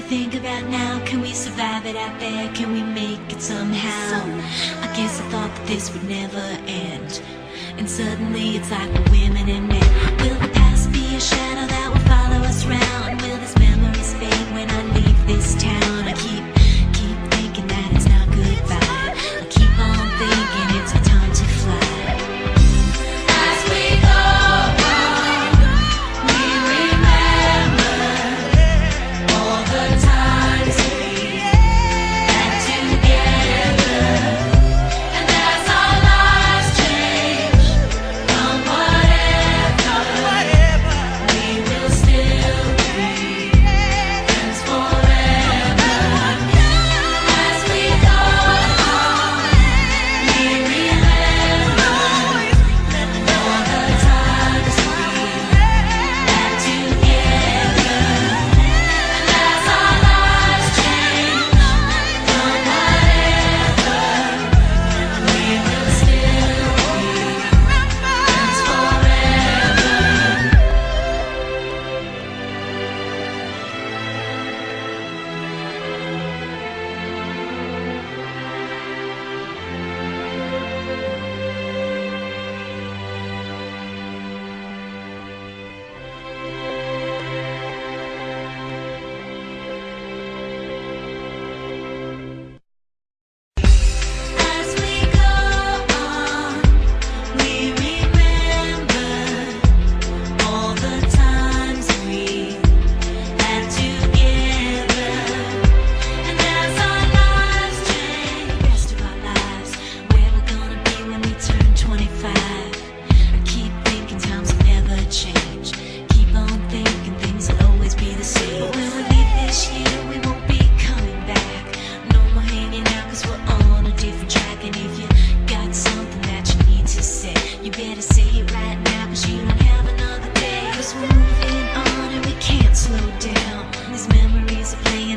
think about now? Can we survive it out there? Can we make it somehow? I guess I thought that this would never end, and suddenly it's like we're women and men. Will the past be a shadow that will follow us round? Will these memories fade when I leave this town? I keep thinking that it's not goodbye. I keep on thinking it's our time to fly. As we go on, we remember all the times we had together. And as our lives change from whatever, we will still be friends forever. As we go on, we remember all the times we had together. And as our lives change from whatever, we will still be friends forever. As we go on, we remember all the times we had together. And as our lives change, the rest of our lives, where we're gonna be when we turn 25. I keep thinking times will never change. Keep on thinking things will always be the same. But when we leave this year, we won't be coming back. No more hanging out, 'cause we're on a different track. And if you got something that you need to say, you better say it right now, 'cause you don't have another day. 'Cause we're moving on and we can't slow down. These memories are playing